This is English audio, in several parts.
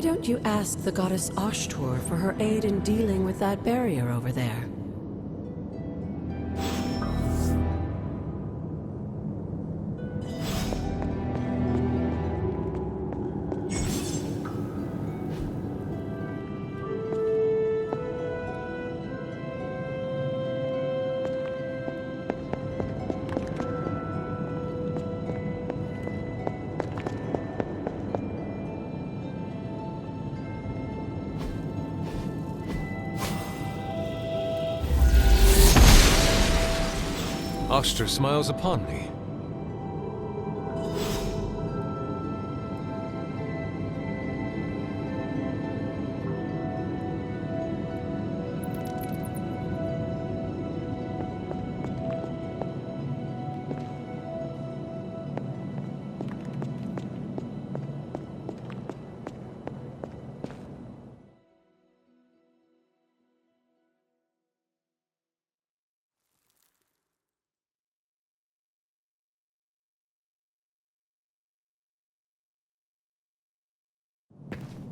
Why don't you ask the goddess Ashtur for her aid in dealing with that barrier over there? Ashtur smiles upon me.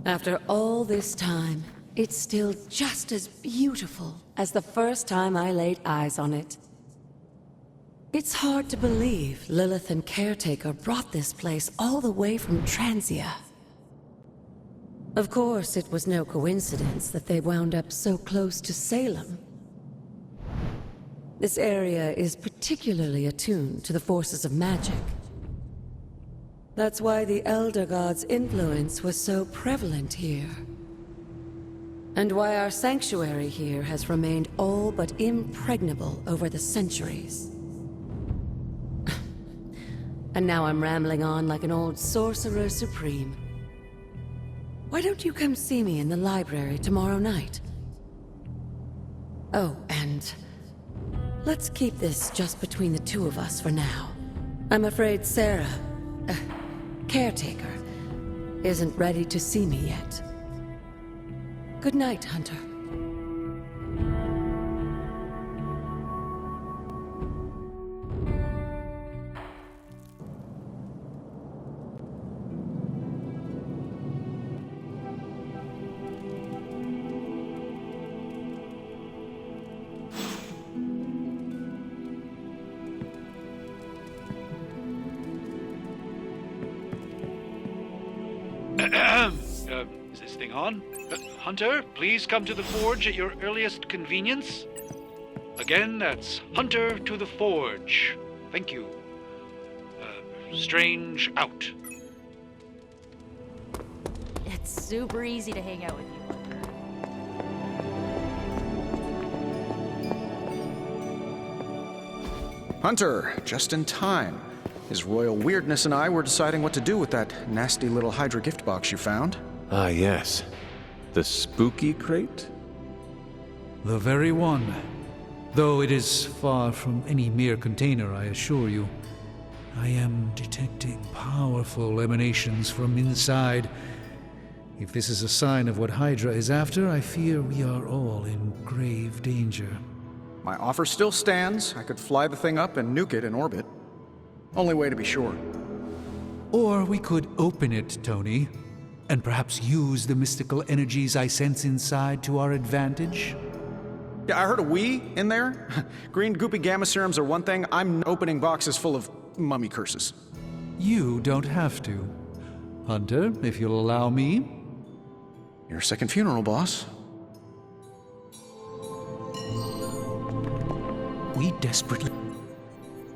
After all this time, it's still just as beautiful as the first time I laid eyes on it. It's hard to believe Lilith and Caretaker brought this place all the way from Transia. Of course, it was no coincidence that they wound up so close to Salem. This area is particularly attuned to the forces of magic. That's why the Elder God's influence was so prevalent here. And why our sanctuary here has remained all but impregnable over the centuries. And now I'm rambling on like an old sorcerer supreme. Why don't you come see me in the library tomorrow night? Oh, and let's keep this just between the two of us for now. I'm afraid Sarah, Caretaker, isn't ready to see me yet. Good night, Hunter. Is this thing on? Hunter, please come to the forge at your earliest convenience. Again, that's Hunter to the forge. Thank you. Strange out. It's super easy to hang out with you, Hunter. Hunter, just in time. His royal weirdness and I were deciding what to do with that nasty little Hydra gift box you found. Ah, yes. The spooky crate? The very one. Though it is far from any mere container, I assure you. I am detecting powerful emanations from inside. If this is a sign of what Hydra is after, I fear we are all in grave danger. My offer still stands. I could fly the thing up and nuke it in orbit. Only way to be sure. Or we could open it, Tony, and perhaps use the mystical energies I sense inside to our advantage. Yeah, I heard a "we" in there. Green goopy gamma serums are one thing. I'm opening boxes full of mummy curses. You don't have to. Hunter, if you'll allow me. Your second funeral, boss. We desperately...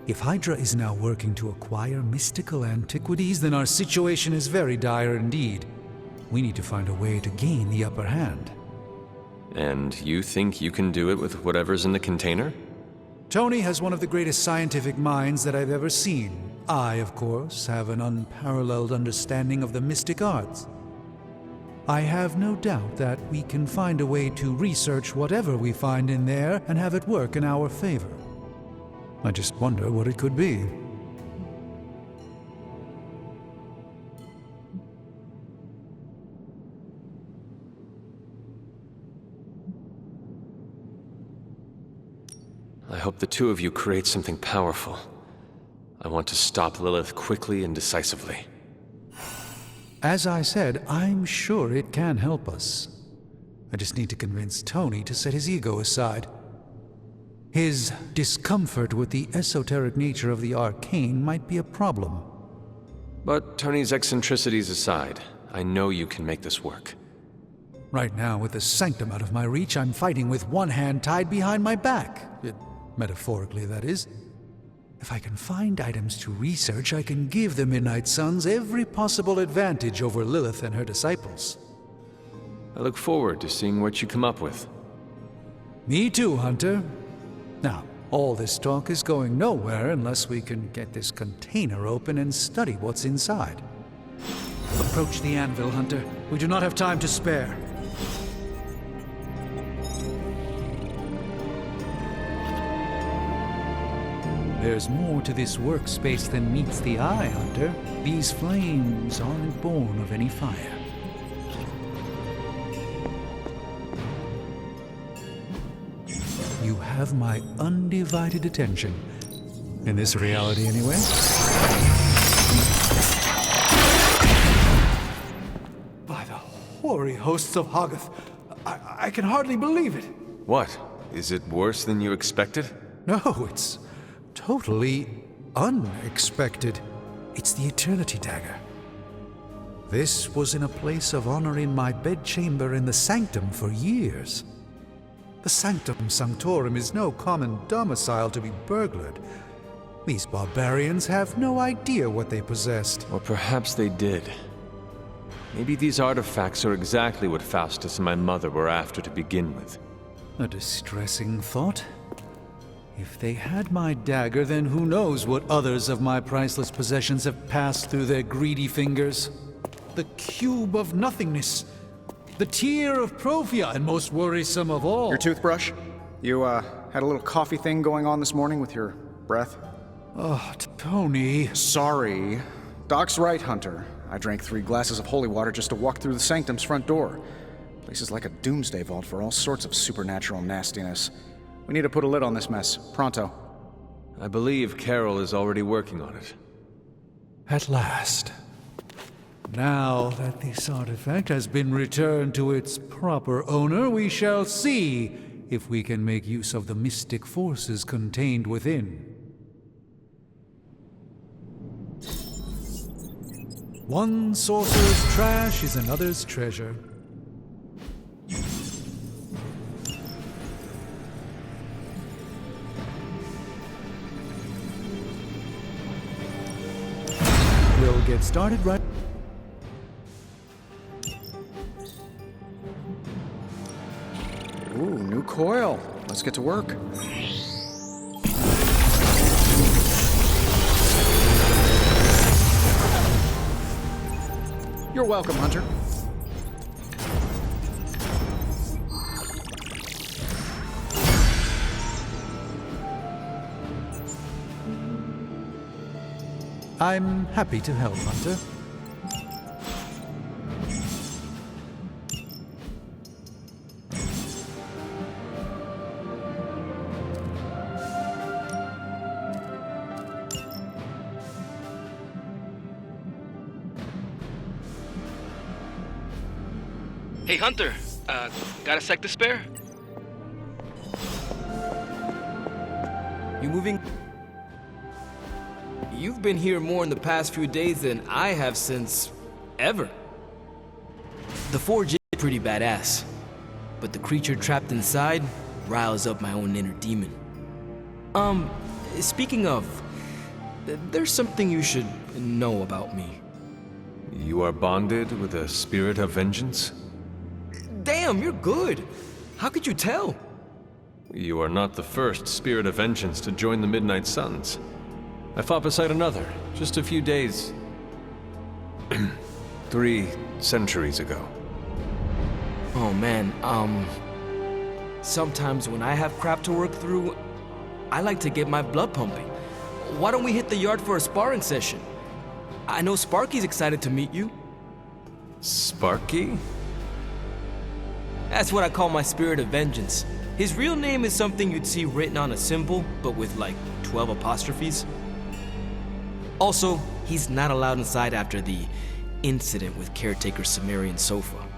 If Hydra is now working to acquire mystical antiquities, then our situation is very dire indeed. We need to find a way to gain the upper hand. And you think you can do it with whatever's in the container? Tony has one of the greatest scientific minds that I've ever seen. I, of course, have an unparalleled understanding of the mystic arts. I have no doubt that we can find a way to research whatever we find in there and have it work in our favor. I just wonder what it could be. I hope the two of you create something powerful. I want to stop Lilith quickly and decisively. As I said, I'm sure it can help us. I just need to convince Tony to set his ego aside. His discomfort with the esoteric nature of the arcane might be a problem. But Tony's eccentricities aside, I know you can make this work. Right now, with the sanctum out of my reach, I'm fighting with one hand tied behind my back. Metaphorically, that is. If I can find items to research, I can give the Midnight Suns every possible advantage over Lilith and her disciples. I look forward to seeing what you come up with. Me too, Hunter. Now, all this talk is going nowhere unless we can get this container open and study what's inside. Approach the anvil, Hunter. We do not have time to spare. There's more to this workspace than meets the eye, Hunter. These flames aren't born of any fire. You have my undivided attention. In this reality, anyway. By the hoary hosts of Hoggoth, I can hardly believe it. What? Is it worse than you expected? No, it's totally unexpected. It's the Eternity Dagger. This was in a place of honor in my bedchamber in the Sanctum for years. The Sanctum Sanctorum is no common domicile to be burglared. These barbarians have no idea what they possessed. Or perhaps they did. Maybe these artifacts are exactly what Faustus and my mother were after to begin with. A distressing thought. If they had my dagger, then who knows what others of my priceless possessions have passed through their greedy fingers. The Cube of Nothingness. The Tear of Profia, and most worrisome of all. Your toothbrush? You, had a little coffee thing going on this morning with your breath? Oh, Tony. Sorry. Doc's right, Hunter. I drank 3 glasses of holy water just to walk through the Sanctum's front door. Place is like a doomsday vault for all sorts of supernatural nastiness. We need to put a lid on this mess. Pronto. I believe Carol is already working on it. At last. Now that this artifact has been returned to its proper owner, we shall see if we can make use of the mystic forces contained within. One sorcerer's trash is another's treasure. We'll get started right... Ooh, new coil. Let's get to work. You're welcome, Hunter. I'm happy to help, Hunter. Hey, Hunter, got a sec to spare? You moving? You've been here more in the past few days than I have since ever. The forge is pretty badass, but the creature trapped inside riles up my own inner demon. Speaking of, there's something you should know about me. You are bonded with a spirit of vengeance? Damn, you're good. How could you tell? You are not the first spirit of vengeance to join the Midnight Suns. I fought beside another, just a few days... 3 centuries ago. Oh man, sometimes when I have crap to work through, I like to get my blood pumping. Why don't we hit the yard for a sparring session? I know Sparky's excited to meet you. Sparky? That's what I call my spirit of vengeance. His real name is something you'd see written on a symbol, but with like 12 apostrophes. Also, he's not allowed inside after the incident with caretaker Sumerian Sofa.